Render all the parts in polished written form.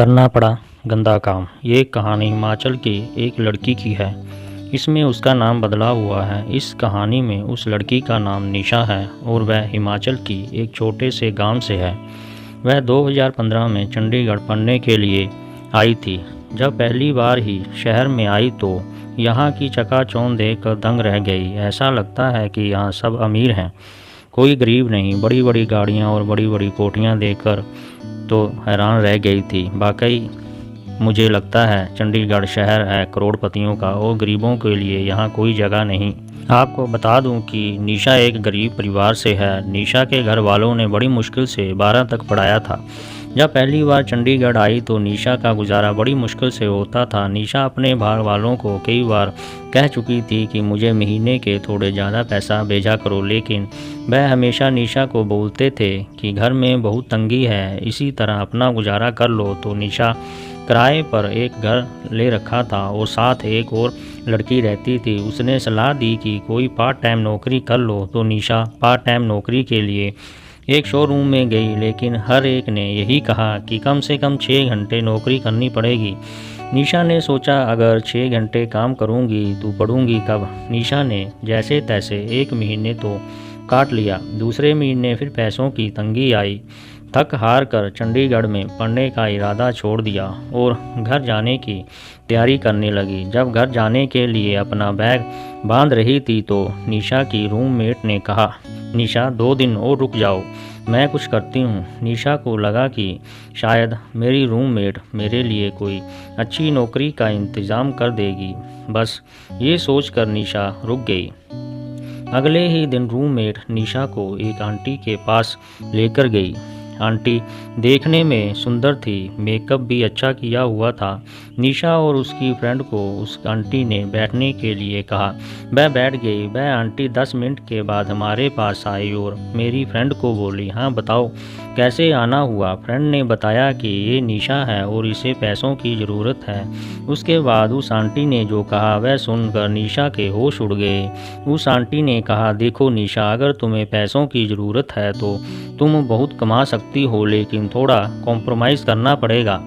करना पड़ा गंदा काम। ये कहानी हिमाचल की एक लड़की की है। इसमें उसका नाम बदला हुआ है। इस कहानी में उस लड़की का नाम निशा है और वह हिमाचल की एक छोटे से गांव से है। वह 2015 में चंडीगढ़ पढ़ने के लिए आई थी। जब पहली बार ही शहर में आई तो यहाँ की चकाचौंध देखकर दंग रह गई। ऐसा लगता है कि यहाँ सब अमीर हैं, कोई गरीब नहीं। बड़ी बड़ी गाड़ियाँ और बड़ी बड़ी कोठियाँ देखकर तो हैरान रह गई थी। वाकई मुझे लगता है चंडीगढ़ शहर है करोड़पतियों का और गरीबों के लिए यहाँ कोई जगह नहीं। आपको बता दूं कि निशा एक गरीब परिवार से है। निशा के घर वालों ने बड़ी मुश्किल से 12 तक पढ़ाया था। जब पहली बार चंडीगढ़ आई तो निशा का गुजारा बड़ी मुश्किल से होता था। निशा अपने घर वालों को कई बार कह चुकी थी कि मुझे महीने के थोड़े ज़्यादा पैसा भेजा करो, लेकिन वह हमेशा निशा को बोलते थे कि घर में बहुत तंगी है, इसी तरह अपना गुजारा कर लो। तो निशा किराए पर एक घर ले रखा था और साथ एक और लड़की रहती थी। उसने सलाह दी कि कोई पार्ट टाइम नौकरी कर लो। तो निशा पार्ट टाइम नौकरी के लिए एक शोरूम में गई, लेकिन हर एक ने यही कहा कि कम से कम 6 घंटे नौकरी करनी पड़ेगी। निशा ने सोचा अगर 6 घंटे काम करूंगी तो पढ़ूंगी कब। निशा ने जैसे तैसे एक महीने तो काट लिया। दूसरे महीने फिर पैसों की तंगी आई। थक हार कर चंडीगढ़ में पढ़ने का इरादा छोड़ दिया और घर जाने की तैयारी करने लगी। जब घर जाने के लिए अपना बैग बांध रही थी तो निशा की रूममेट ने कहा, निशा 2 दिन और रुक जाओ, मैं कुछ करती हूँ। निशा को लगा कि शायद मेरी रूममेट मेरे लिए कोई अच्छी नौकरी का इंतज़ाम कर देगी। बस ये सोचकर निशा रुक गई। अगले ही दिन रूममेट निशा को एक आंटी के पास लेकर गई। आंटी देखने में सुंदर थी, मेकअप भी अच्छा किया हुआ था। निशा और उसकी फ्रेंड को उस आंटी ने बैठने के लिए कहा। वह बैठ गई। वह आंटी 10 मिनट के बाद हमारे पास आई और मेरी फ्रेंड को बोली, हाँ बताओ कैसे आना हुआ। फ्रेंड ने बताया कि ये निशा है और इसे पैसों की ज़रूरत है। उसके बाद उस आंटी ने जो कहा वह सुनकर निशा के होश उड़ गए। उस आंटी ने कहा, देखो निशा, अगर तुम्हें पैसों की ज़रूरत है तो तुम बहुत कमा सकती हो, लेकिन थोड़ा कॉम्प्रोमाइज़ करना पड़ेगा।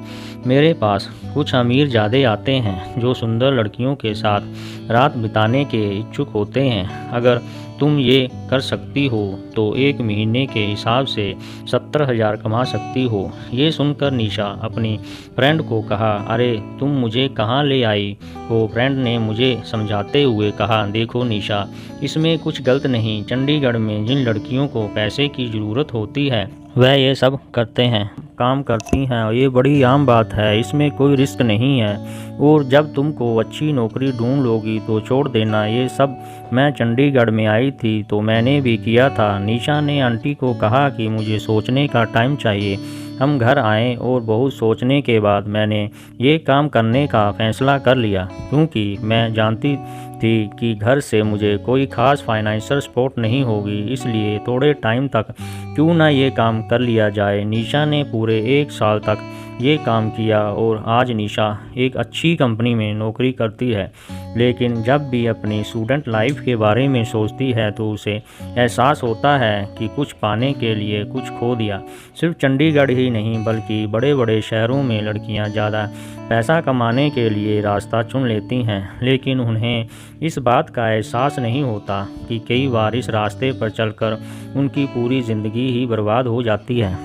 मेरे पास कुछ अमीर ज़्यादा आते हैं जो सुंदर लड़कियों के साथ रात बिताने के इच्छुक होते हैं। अगर तुम ये कर सकती हो तो 1 महीने के हिसाब से 70,000 कमा सकती हो। ये सुनकर निशा अपनी फ्रेंड को कहा, अरे तुम मुझे कहाँ ले आई हो। फ्रेंड ने मुझे समझाते हुए कहा, देखो निशा, इसमें कुछ गलत नहीं। चंडीगढ़ में जिन लड़कियों को पैसे की ज़रूरत होती है वह ये सब करते हैं, काम करती हैं। ये बड़ी आम बात है, इसमें कोई रिस्क नहीं है। और जब तुमको अच्छी नौकरी ढूंढ लोगी तो छोड़ देना ये सब। मैं चंडीगढ़ में आई थी तो मैंने भी किया था। निशा ने आंटी को कहा कि मुझे सोचने का टाइम चाहिए। हम घर आए और बहुत सोचने के बाद मैंने ये काम करने का फ़ैसला कर लिया, क्योंकि मैं जानती थी कि घर से मुझे कोई ख़ास फाइनेंशियल सपोर्ट नहीं होगी। इसलिए थोड़े टाइम तक क्यों ना ये काम कर लिया जाए। निशा ने पूरे 1 साल तक ये काम किया और आज निशा एक अच्छी कंपनी में नौकरी करती है। लेकिन जब भी अपनी स्टूडेंट लाइफ के बारे में सोचती है तो उसे एहसास होता है कि कुछ पाने के लिए कुछ खो दिया। सिर्फ चंडीगढ़ ही नहीं बल्कि बड़े बड़े शहरों में लड़कियां ज़्यादा पैसा कमाने के लिए रास्ता चुन लेती हैं, लेकिन उन्हें इस बात का एहसास नहीं होता कि कई बार इस रास्ते पर चलकर उनकी पूरी ज़िंदगी ही बर्बाद हो जाती है।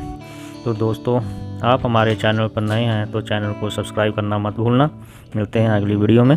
तो दोस्तों, आप हमारे चैनल पर नए हैं तो चैनल को सब्सक्राइब करना मत भूलना। मिलते हैं अगली वीडियो में।